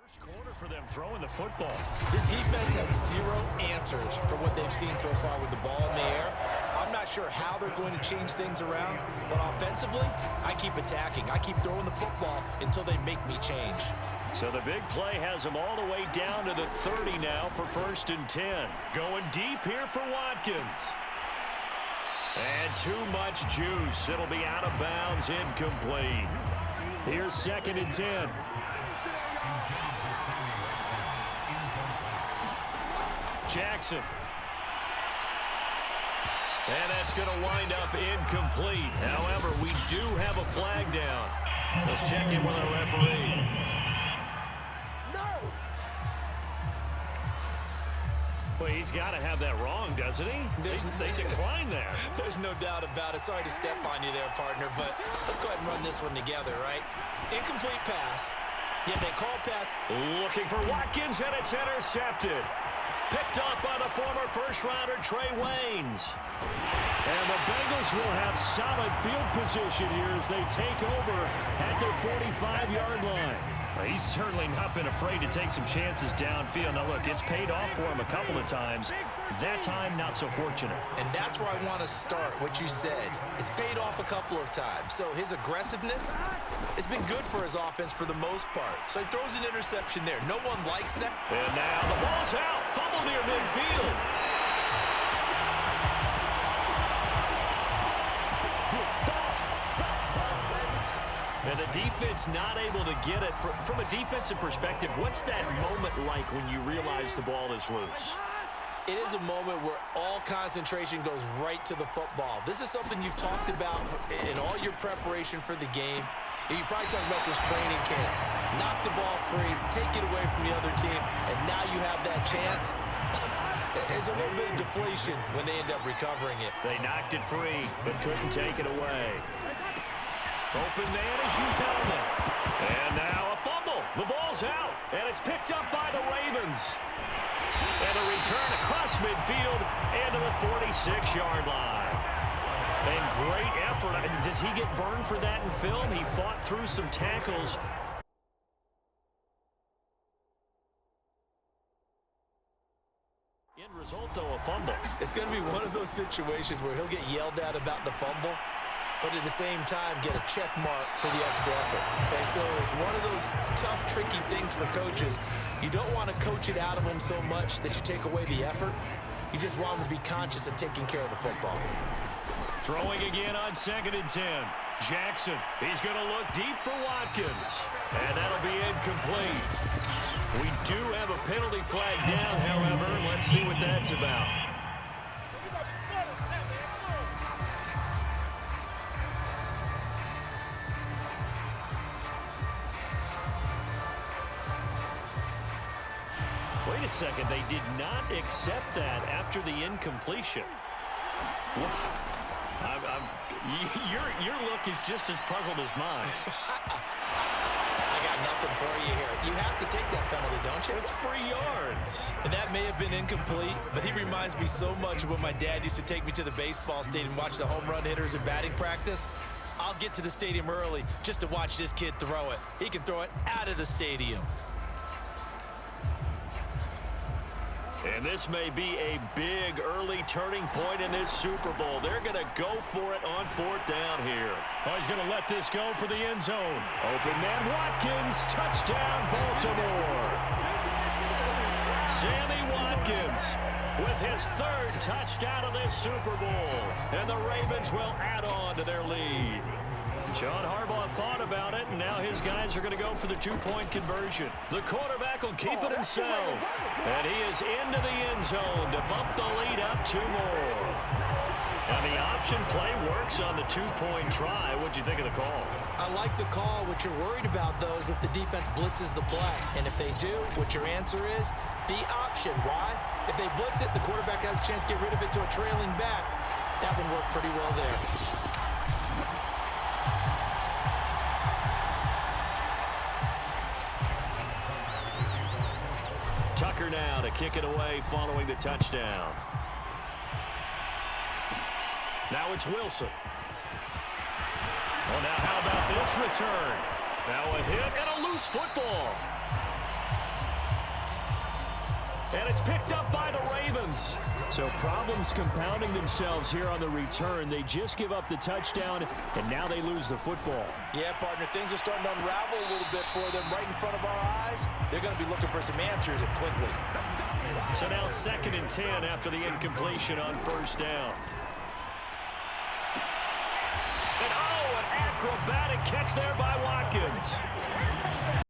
First quarter for them throwing the football. This defense has zero answers for what they've seen so far with the ball in the air. I'm not sure how they're going to change things around, but offensively, I keep attacking. I keep throwing the football until they make me change. So the big play has them all the way down to the 30 now for 1st and 10. Going deep here for Watkins. And too much juice. It'll be out of bounds, incomplete. Here's 2nd and 10. Jackson. And that's going to wind up incomplete. However, we do have a flag down. Let's check in with our referee. Well, he's got to have that wrong, doesn't he? They declined there. There's no doubt about it. Sorry to step on you there, partner, but let's go ahead and run this one together, right? Incomplete pass. Yeah, they call pass. Looking for Watkins, and it's intercepted. Picked up by the former first-rounder Trey Waynes. And the Bengals will have solid field position here as they take over at their 45-yard line. Well, he's certainly not been afraid to take some chances downfield. Now, look, it's paid off for him a couple of times. That time, not so fortunate. And that's where I want to start, what you said. It's paid off a couple of times. So his aggressiveness has been good for his offense for the most part. So he throws an interception there. No one likes that. And now the ball's out. Fumble near midfield. And the defense not able to get it. From a defensive perspective, what's that moment like when you realize the ball is loose? It is a moment where all concentration goes right to the football. This is something you've talked about in all your preparation for the game. You probably talked about this training camp. Knock the ball free, take it away from the other team, and now you have that chance. There's a little bit of deflation when they end up recovering it. They knocked it free, but couldn't take it away. Open man is Uzelman. And now a fumble. The ball's out, and it's picked up by the Ravens. And a return across midfield into the 46-yard line. And great effort. Does he get burned for that in film? He fought through some tackles. End result, though, a fumble. It's going to be one of those situations where he'll get yelled at about the fumble, but at the same time get a check mark for the extra effort. And so it's one of those tough, tricky things for coaches. You don't want to coach it out of them so much that you take away the effort. You just want them to be conscious of taking care of the football. Throwing again on 2nd and 10. Jackson, he's going to look deep for Watkins. And that'll be incomplete. We do have a penalty flag down, however. Let's see what that's about. Wait a second, they did not accept that after the incompletion. Your look is just as puzzled as mine. I got nothing for you here. You have to take that penalty, don't you? It's free yards. And that may have been incomplete, but he reminds me so much of when my dad used to take me to the baseball stadium and watch the home run hitters in batting practice. I'll get to the stadium early just to watch this kid throw it. He can throw it out of the stadium. And this may be a big early turning point in this Super Bowl. They're going to go for it on 4th down here. Oh, he's going to let this go for the end zone. Open man Watkins, touchdown Baltimore. Sammy Watkins with his 3rd touchdown of this Super Bowl. And the Ravens will add on to their lead. John Harbaugh thought about it, and now his guys are going to go for the 2-point conversion. The quarterback will keep it himself. And he is into the end zone to bump the lead up 2 more. And the option play works on the 2-point try. What'd you think of the call? I like the call. What you're worried about, though, is if the defense blitzes the play. And if they do, what your answer is, the option. Why? If they blitz it, the quarterback has a chance to get rid of it to a trailing back. That one worked pretty well there. Tucker now to kick it away following the touchdown. Now it's Wilson. Well, now how about this return? Now a hit and a loose football. And it's picked up by the Ravens. So problems compounding themselves here on the return. They just give up the touchdown, and now they lose the football. Yeah, partner, things are starting to unravel a little bit for them right in front of our eyes. They're going to be looking for some answers, and quickly. So now 2nd and 10 after the incompletion on 1st down. And, oh, an acrobatic catch there by Watkins.